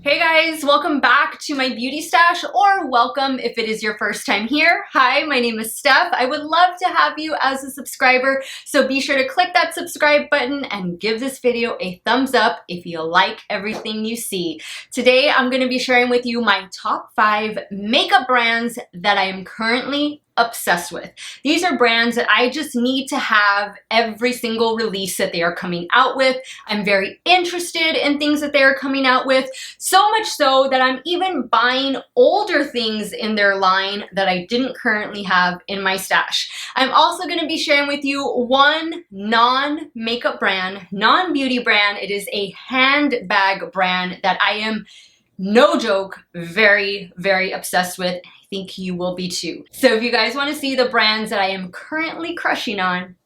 Hey guys, welcome back to my beauty stash, or welcome if it is your first time here. Hi, my name is Steph. I would love to have you as a subscriber, so be sure to click that subscribe button and give this video a thumbs up if you like everything you see. Today, I'm going to be sharing with you my top 5 makeup brands that I am currently obsessed with. These are brands that I just need to have every single release that they are coming out with. I'm very interested in things that they are coming out with, so much so that I'm even buying older things in their line that I didn't currently have in my stash. I'm also going to be sharing with you one non-makeup brand, non-beauty brand. It is a handbag brand that I am, no joke, very, very obsessed with. I think you will be too. So if you guys want to see the brands that I am currently crushing on,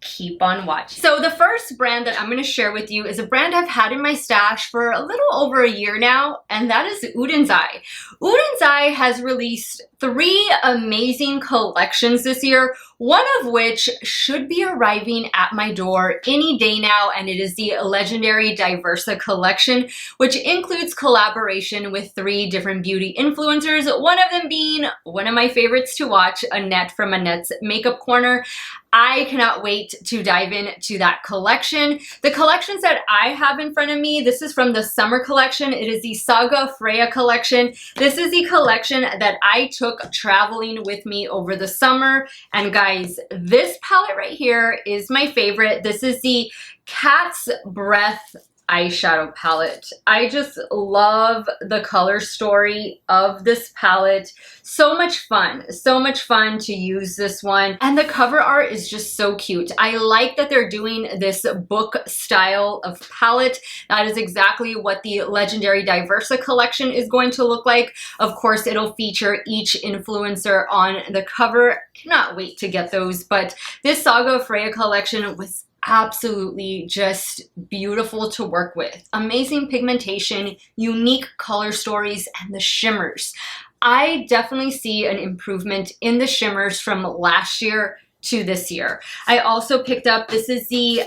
keep on watching. So the first brand that I'm going to share with you is a brand I've had in my stash for a little over a year now, and that is Udenzai. Udenzai has released 3 amazing collections this year, one of which should be arriving at my door any day now, and it is the legendary Diversa collection, which includes collaboration with 3 different beauty influencers, one of them being one of my favorites to watch, Annette from Annette's Makeup Corner. I cannot wait to dive into that collection. The collections that I have in front of me, this is from the summer collection. It is the Saga Freya collection. This is the collection that I took traveling with me over the summer. And guys, this palette right here is my favorite. This is the Cat's Breath eyeshadow palette. I just love the color story of this palette. So much fun to use this one. And the cover art is just so cute. I like that they're doing this book style of palette. That is exactly what the legendary Diversa collection is going to look like. Of course, it'll feature each influencer on the cover. Cannot wait to get those. But this Saga Freya collection was absolutely just beautiful to work with. Amazing pigmentation, unique color stories, and the shimmers. I definitely see an improvement in the shimmers from last year to this year. I also picked up, this is the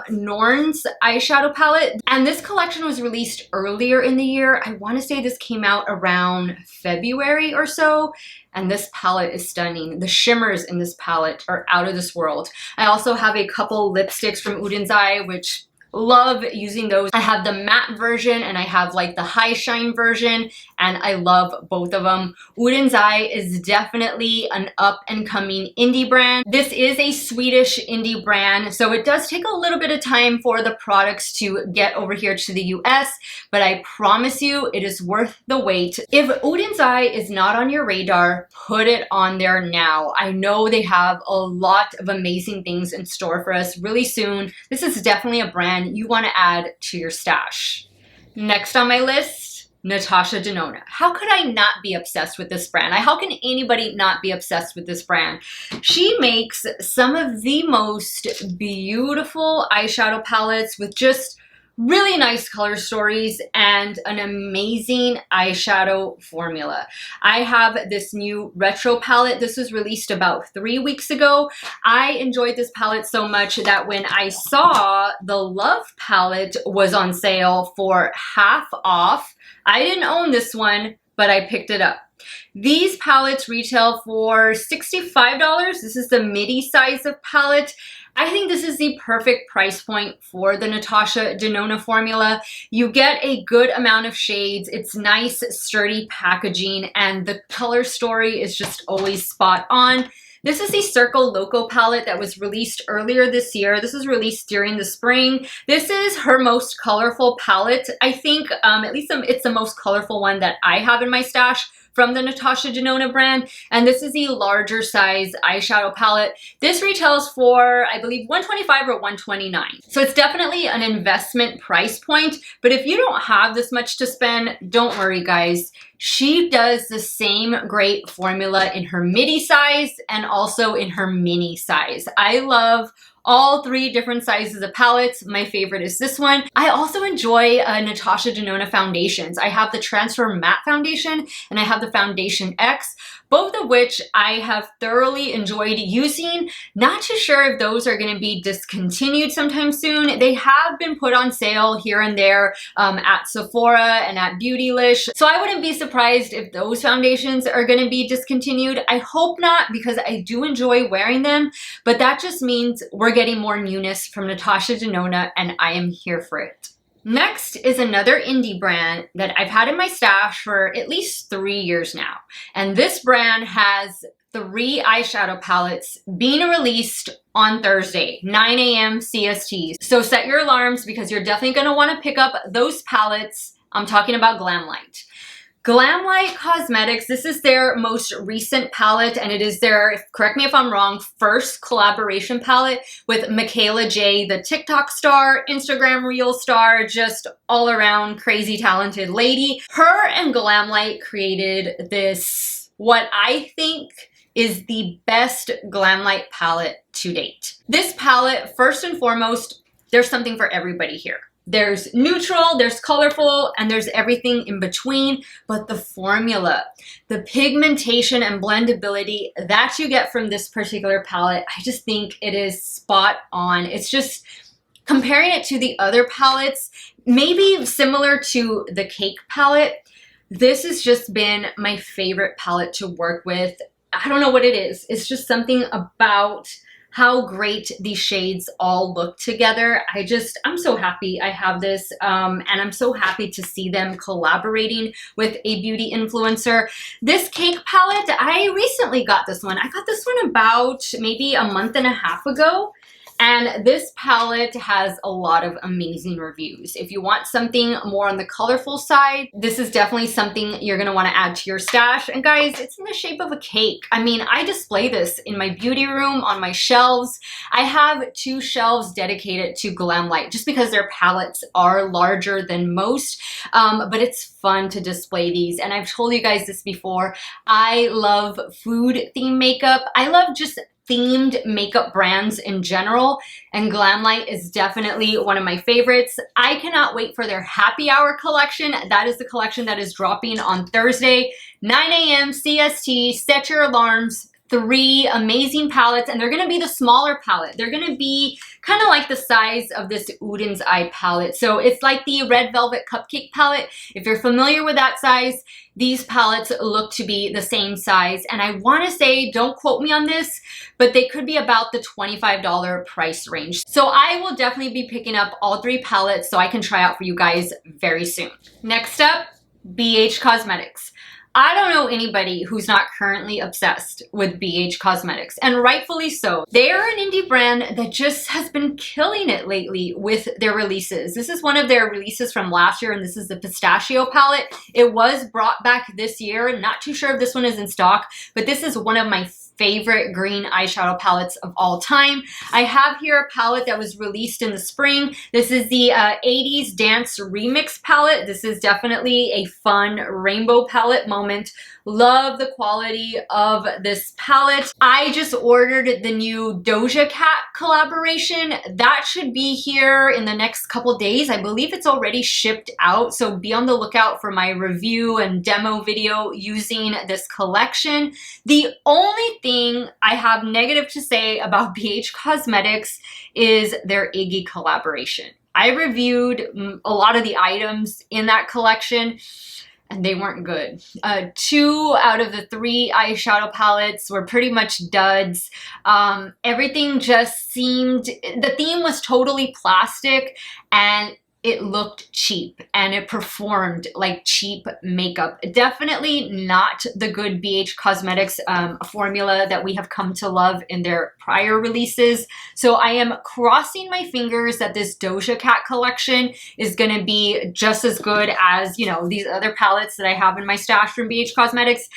Norns eyeshadow palette, and this collection was released earlier in the year. I want to say this came out around February or so, and this palette is stunning. The shimmers in this palette are out of this world. I also have a couple lipsticks from Udenzai, which love using those. I have the matte version and I have like the high shine version, and I love both of them. Udenzai is definitely an up and coming indie brand. This is a Swedish indie brand, so it does take a little bit of time for the products to get over here to the US, but I promise you it is worth the wait. If Udenzai is not on your radar, put it on there now. I know they have a lot of amazing things in store for us really soon. This is definitely a brand you want to add to your stash. Next on my list, Natasha Denona. How could I not be obsessed with this brand? How can anybody not be obsessed with this brand? She makes some of the most beautiful eyeshadow palettes with just really nice color stories and an amazing eyeshadow formula. I have this new retro palette. This was released about 3 weeks ago. I enjoyed this palette so much that when I saw the Love palette was on sale for half off, I didn't own this one, but I picked it up. These palettes retail for $65. This is the midi size of palette. I think this is the perfect price point for the Natasha Denona formula. You get a good amount of shades. It's nice, sturdy packaging, and the color story is just always spot on. This is the Circle Loco palette that was released earlier this year. This was released during the spring. This is her most colorful palette. I think at least it's the most colorful one that I have in my stash from the Natasha Denona brand, and this is the larger size eyeshadow palette. This retails for, I believe, $125 or $129. So it's definitely an investment price point, but if you don't have this much to spend, don't worry guys. She does the same great formula in her midi size and also in her mini size. I love all three different sizes of palettes. My favorite is this one. I also enjoy Natasha Denona foundations. I have the Transfer Matte Foundation and I have the Foundation X, both of which I have thoroughly enjoyed using. Not too sure if those are going to be discontinued sometime soon. They have been put on sale here and there at Sephora and at Beautylish. So I wouldn't be surprised if those foundations are going to be discontinued. I hope not, because I do enjoy wearing them, but that just means we're getting more newness from Natasha Denona and I am here for it. Next is another indie brand that I've had in my stash for at least 3 years now. And this brand has 3 eyeshadow palettes being released on Thursday, 9 a.m. CST. So set your alarms because you're definitely going to want to pick up those palettes. I'm talking about Glamlite. Glamlite Cosmetics, this is their most recent palette and it is their, correct me if I'm wrong, first collaboration palette with Michaela J, the TikTok star, Instagram reel star, just all around crazy talented lady. Her and Glamlite created this, what I think is the best Glamlite palette to date. This palette, first and foremost, there's something for everybody here. There's neutral, there's colorful, and there's everything in between, but the formula, the pigmentation and blendability that you get from this particular palette, I just think it is spot on. It's just, comparing it to the other palettes, maybe similar to the Cake palette, this has just been my favorite palette to work with. I don't know what it is. It's just something about how great these shades all look together. I'm so happy I have this, and I'm so happy to see them collaborating with a beauty influencer. This Cake palette, I recently got this one. I got this one about maybe a month and a half ago. And this palette has a lot of amazing reviews. If you want something more on the colorful side, this is definitely something you're gonna wanna add to your stash. And guys, it's in the shape of a cake. I mean, I display this in my beauty room, on my shelves. I have 2 shelves dedicated to Glamlite just because their palettes are larger than most, but it's fun to display these. And I've told you guys this before, I love food themed makeup. I love just themed makeup brands in general, and Glamlite is definitely one of my favorites. I cannot wait for their happy hour collection. That is the collection that is dropping on Thursday, 9 a.m. CST. Set your alarms. 3 amazing palettes, and they're gonna be the smaller palette. They're gonna be kind of like the size of this Udenzai palette. So it's like the Red Velvet Cupcake palette. If you're familiar with that size, these palettes look to be the same size. And I wanna say, don't quote me on this, but they could be about the $25 price range. So I will definitely be picking up all 3 palettes so I can try out for you guys very soon. Next up, BH Cosmetics. I don't know anybody who's not currently obsessed with BH Cosmetics, and rightfully so. They are an indie brand that just has been killing it lately with their releases. This is one of their releases from last year, and this is the Pistachio palette. It was brought back this year. Not too sure if this one is in stock, but this is one of my favorite green eyeshadow palettes of all time. I have here a palette that was released in the spring. This is the 80s Dance Remix palette. This is definitely a fun rainbow palette moment. Love the quality of this palette. I just ordered the new Doja Cat collaboration. That should be here in the next couple days. I believe it's already shipped out, so be on the lookout for my review and demo video using this collection. The only thing I have negative to say about BH Cosmetics is their Iggy collaboration. I reviewed a lot of the items in that collection, and they weren't good. 2 out of the 3 eyeshadow palettes were pretty much duds. Everything just seemed, the theme was totally plastic and it looked cheap and it performed like cheap makeup. Definitely not the good BH Cosmetics formula that we have come to love in their prior releases. So I am crossing my fingers that this Doja Cat collection is gonna be just as good as, you know, these other palettes that I have in my stash from BH Cosmetics.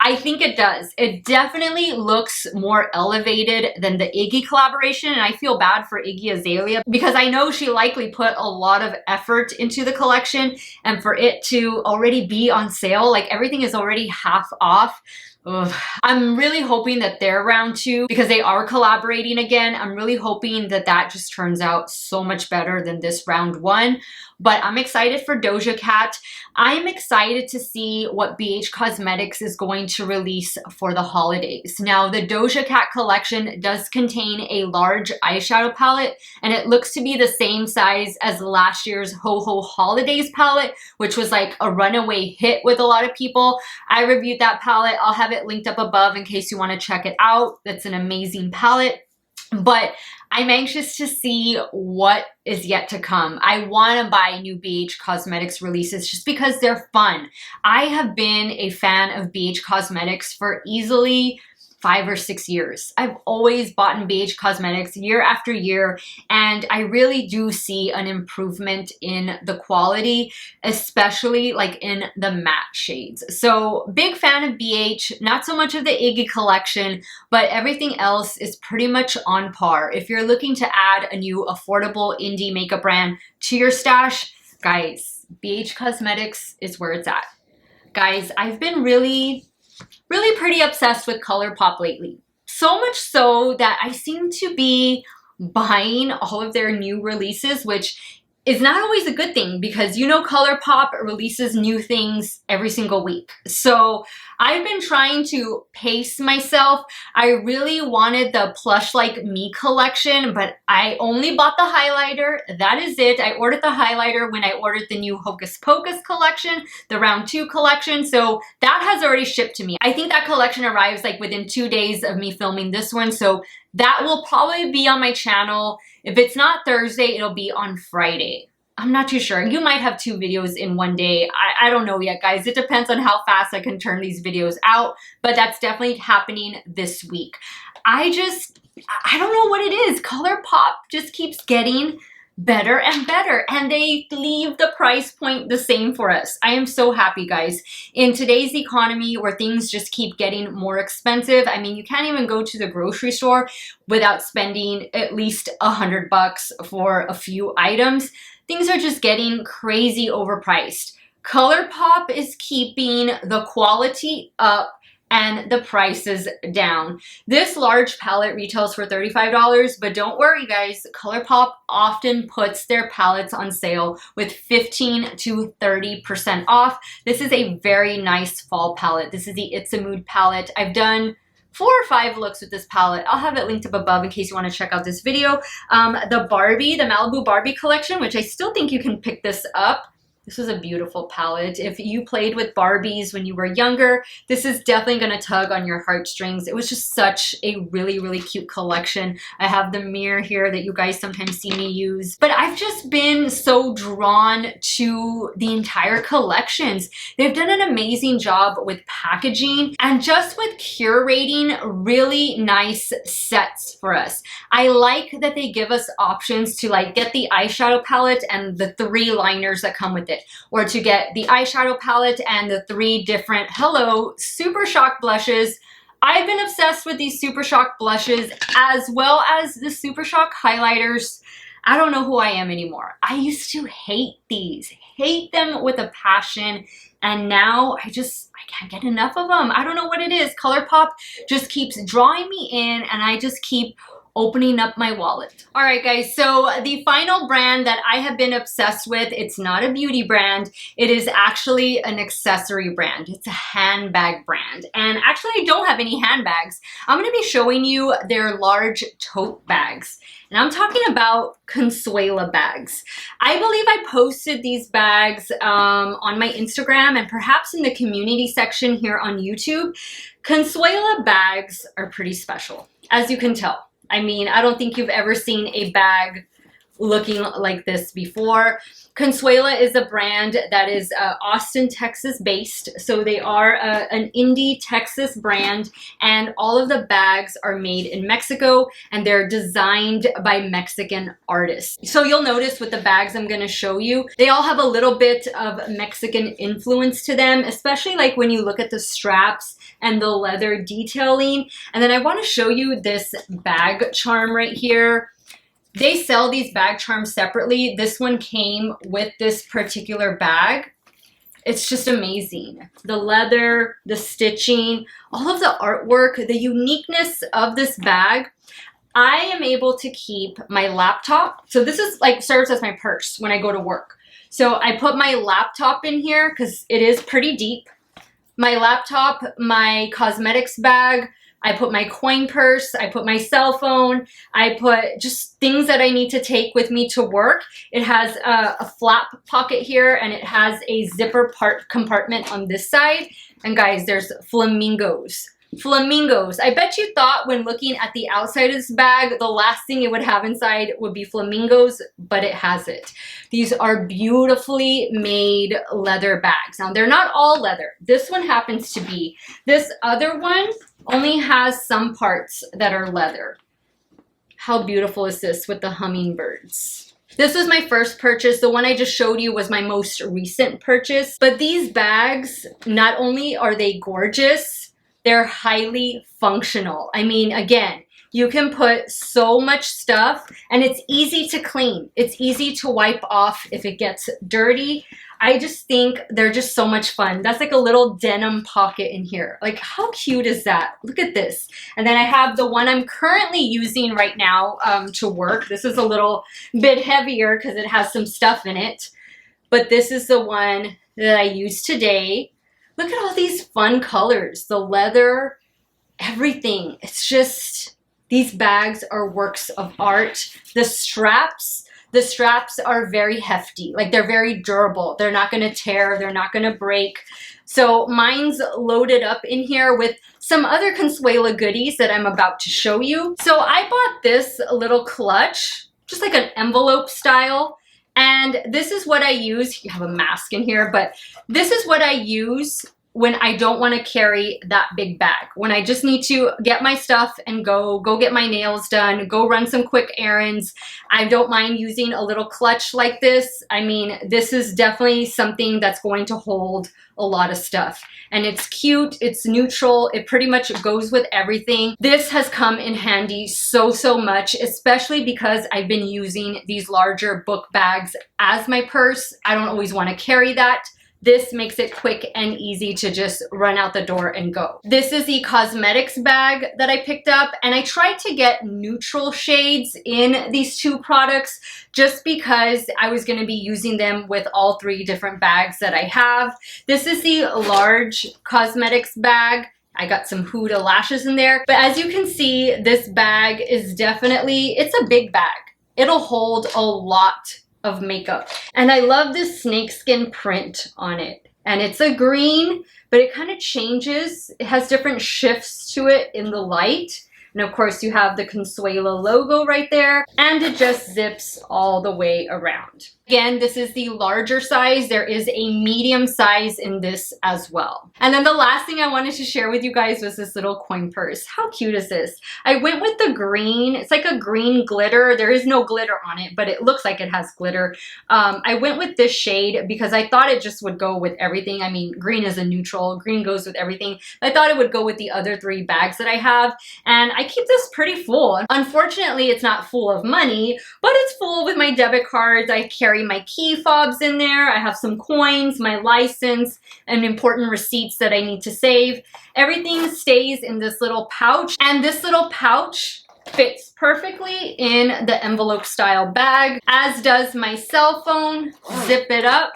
I think it does. It definitely looks more elevated than the Iggy collaboration, and I feel bad for Iggy Azalea because I know she likely put a lot of effort into the collection, and for it to already be on sale, like everything is already half off. Ugh. I'm really hoping that they're round two because they are collaborating again. I'm really hoping that that just turns out so much better than this round one. But I'm excited for Doja Cat. I'm excited to see what BH Cosmetics is going to release for the holidays. Now, the Doja Cat collection does contain a large eyeshadow palette, and it looks to be the same size as last year's Ho Ho Holidays palette, which was like a runaway hit with a lot of people. I reviewed that palette. I'll have it linked up above in case you want to check it out. That's an amazing palette. But I'm anxious to see what is yet to come. I want to buy new BH Cosmetics releases just because they're fun. I have been a fan of BH Cosmetics for easily 5 or 6 years. I've always bought in BH Cosmetics year after year, and I really do see an improvement in the quality, especially like in the matte shades. So big fan of BH, not so much of the Iggy collection, but everything else is pretty much on par. If you're looking to add a new affordable indie makeup brand to your stash, guys, BH Cosmetics is where it's at. Guys, I've been really pretty obsessed with ColourPop lately. So much so that I seem to be buying all of their new releases, which is not always a good thing because you know ColourPop releases new things every single week. So I've been trying to pace myself. I really wanted the Plush Like Me collection, but I only bought the highlighter. That is it. I ordered the highlighter when I ordered the new Hocus Pocus collection, the round 2 collection. So that has already shipped to me. I think that collection arrives like within 2 days of me filming this one. So that will probably be on my channel. If it's not Thursday, it'll be on Friday. I'm not too sure. You might have 2 videos in one day. I don't know yet, guys. It depends on how fast I can turn these videos out, but that's definitely happening this week. I don't know what it is. ColourPop just keeps getting better and better, and they leave the price point the same for us. I am so happy, guys. In today's economy where things just keep getting more expensive, I mean, you can't even go to the grocery store without spending at least $100 for a few items. Things are just getting crazy overpriced. ColourPop is keeping the quality up and the prices down. This large palette retails for $35, but don't worry, guys. ColourPop often puts their palettes on sale with 15 to 30% off. This is a very nice fall palette. This is the It's a Mood palette. I've done 4 or 5 looks with this palette. I'll have it linked up above in case you want to check out this video. The Malibu Barbie collection, which I still think you can pick this up. This was a beautiful palette. If you played with Barbies when you were younger, this is definitely going to tug on your heartstrings. It was just such a really cute collection. I have the mirror here that you guys sometimes see me use. But I've just been so drawn to the entire collections. They've done an amazing job with packaging and just with curating really nice sets for us. I like that they give us options to like get the eyeshadow palette and the 3 liners that come with it, or to get the eyeshadow palette and the 3 different Super Shock blushes. I've been obsessed with these Super Shock blushes as well as the Super Shock highlighters. I don't know who I am anymore. I used to hate these, hate them with a passion, and now I can't get enough of them. I don't know what it is. ColourPop just keeps drawing me in, and I just keep opening up my wallet. All right, guys, so the final brand that I have been obsessed with, it's not a beauty brand. It is actually an accessory brand. It's a handbag brand. And actually, I don't have any handbags. I'm going to be showing you their large tote bags. And I'm talking about Consuela bags. I believe I posted these bags on my Instagram and perhaps in the community section here on YouTube. Consuela bags are pretty special, as you can tell. I mean, I don't think you've ever seen a bag looking like this before. Consuela is a brand that is Austin, Texas based. So they are an indie Texas brand, and all of the bags are made in Mexico and they're designed by Mexican artists. So you'll notice with the bags I'm going to show you, they all have a little bit of Mexican influence to them, especially like when you look at the straps and the leather detailing. And then I want to show you this bag charm right here. They sell these bag charms separately. This one came with this particular bag. It's just amazing. The leather, the stitching, all of the artwork, the uniqueness of this bag. I am able to keep my laptop. So this is like serves as my purse when I go to work. So I put my laptop in here because it is pretty deep. My laptop, my cosmetics bag, I put my coin purse, I put my cell phone, I put just things that I need to take with me to work. It has a flap pocket here and it has a zipper compartment on this side. And guys, there's flamingos. Flamingos. I bet you thought when looking at the outside of this bag, the last thing it would have inside would be flamingos, but it has it. These are beautifully made leather bags. Now, they're not all leather. This one happens to be. This other one only has some parts that are leather. How beautiful is this with the hummingbirds? This was my first purchase. The one I just showed you was my most recent purchase. But these bags, not only are they gorgeous, they're highly functional. I mean, again, you can put so much stuff and it's easy to clean. It's easy to wipe off if it gets dirty. I just think they're just so much fun. That's like a little denim pocket in here. Like, how cute is that? Look at this. And then I have the one I'm currently using right now to work. This is a little bit heavier because it has some stuff in it. But this is the one that I use today. Look at all these fun colors. The leather, everything. It's just, these bags are works of art. The straps are very hefty. Like, they're very durable. They're not going to tear. They're not going to break. So mine's loaded up in here with some other Consuela goodies that I'm about to show you. So I bought this little clutch, just like an envelope style. And this is what I use. You have a mask in here, but this is what I use when I don't want to carry that big bag, when I just need to get my stuff and go get my nails done, go run some quick errands. I don't mind using a little clutch like this. I mean, this is definitely something that's going to hold a lot of stuff. And it's cute, it's neutral, it pretty much goes with everything. This has come in handy so much, especially because I've been using these larger book bags as my purse. I don't always want to carry that. This makes it quick and easy to just run out the door and go. This is the cosmetics bag that I picked up, and I tried to get neutral shades in these two products just because I was going to be using them with all three different bags that I have. This is the large cosmetics bag. I got some Huda lashes in there, but as you can see, this bag is definitely, it's a big bag. It'll hold a lot of makeup. And I love this snakeskin print on it. And it's a green, but it kind of changes. It has different shifts to it in the light. And of course you have the Consuela logo right there, and it just zips all the way around. Again, this is the larger size. There is a medium size in this as well. And then the last thing I wanted to share with you guys was this little coin purse. How cute is this? I went with the green. It's like a green glitter. There is no glitter on it, but it looks like it has glitter. I went with this shade because I thought it just would go with everything. I mean, green is a neutral. Green goes with everything. I thought it would go with the other three bags that I have. And I keep this pretty full. Unfortunately, it's not full of money, but it's full with my debit cards. I carry my key fobs in there. I have some coins, my license, and important receipts that I need to save. Everything stays in this little pouch, and this little pouch fits perfectly in the envelope style bag, as does my cell phone. Zip it up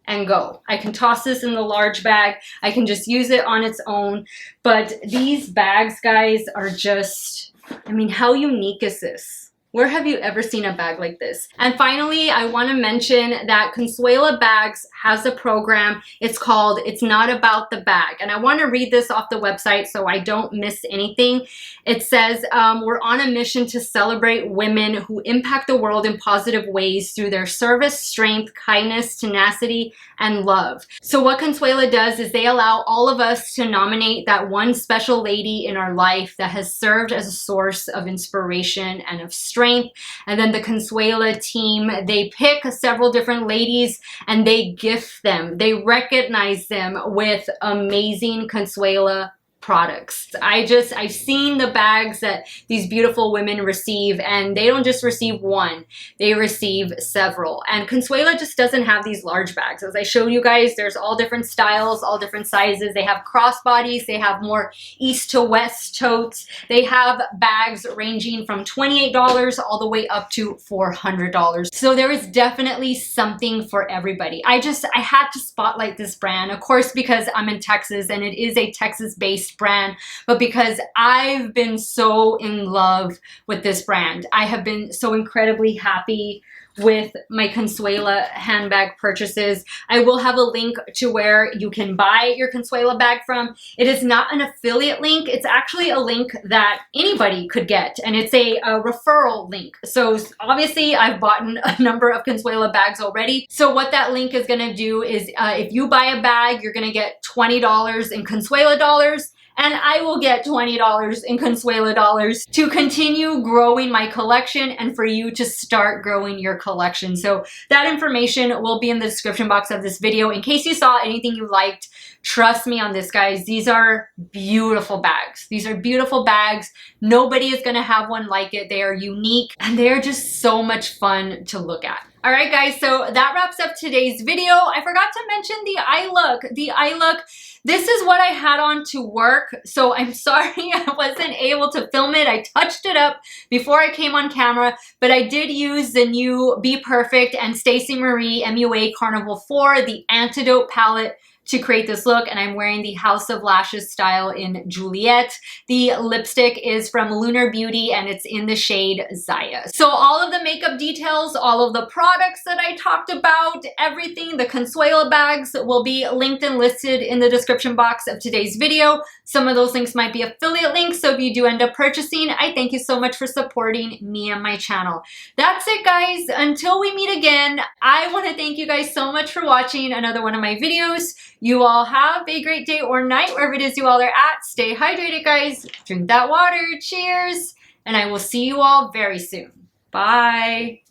and go. I can toss this in the large bag. I can just use it on its own. But these bags, guys, are just, I mean, how unique is this? Where have you ever seen a bag like this? And finally, I want to mention that Consuela Bags has a program. It's called It's Not About the Bag. And I want to read this off the website so I don't miss anything. It says, we're on a mission to celebrate women who impact the world in positive ways through their service, strength, kindness, tenacity, and love. So what Consuela does is they allow all of us to nominate that one special lady in our life that has served as a source of inspiration and of strength. And then the Consuela team, they pick several different ladies and they gift them. They recognize them with amazing Consuela products. I've seen the bags that these beautiful women receive, and they don't just receive one, they receive several. And Consuela just doesn't have these large bags. As I showed you guys, there's all different styles, all different sizes. They have crossbodies, they have more east to west totes. They have bags ranging from $28 all the way up to $400. So there is definitely something for everybody. I had to spotlight this brand, of course, because I'm in Texas and it is a Texas-based brand, but because I've been so in love with this brand. I have been so incredibly happy with my Consuela handbag purchases. I will have a link to where you can buy your Consuela bag from. It is not an affiliate link. It's actually a link that anybody could get, and it's a referral link. So obviously I've bought a number of Consuela bags already. So what that link is gonna do is if you buy a bag, you're gonna get $20 in Consuela dollars, and I will get $20 in Consuela dollars to continue growing my collection and for you to start growing your collection. So that information will be in the description box of this video in case you saw anything you liked. Trust me on this, guys. These are beautiful bags. These are beautiful bags. Nobody is gonna have one like it. They are unique and they are just so much fun to look at. All right, guys, so that wraps up today's video. I forgot to mention the eye look. The eye look, this is what I had on to work, so I'm sorry I wasn't able to film it. I touched it up before I came on camera, but I did use the new Be Perfect and Stacey Marie MUA Carnival 4, the Antidote palette, to create this look, and I'm wearing the House of Lashes style in Juliet. The lipstick is from Lunar Beauty and it's in the shade Zaya. So all of the makeup details, all of the products that I talked about, everything, the Consuela bags will be linked and listed in the description box of today's video. Some of those links might be affiliate links, so if you do end up purchasing, I thank you so much for supporting me and my channel. That's it, guys. Until we meet again, I want to thank you guys so much for watching another one of my videos. You all have a great day or night, wherever it is you all are at. Stay hydrated, guys. Drink that water. Cheers. And I will see you all very soon. Bye.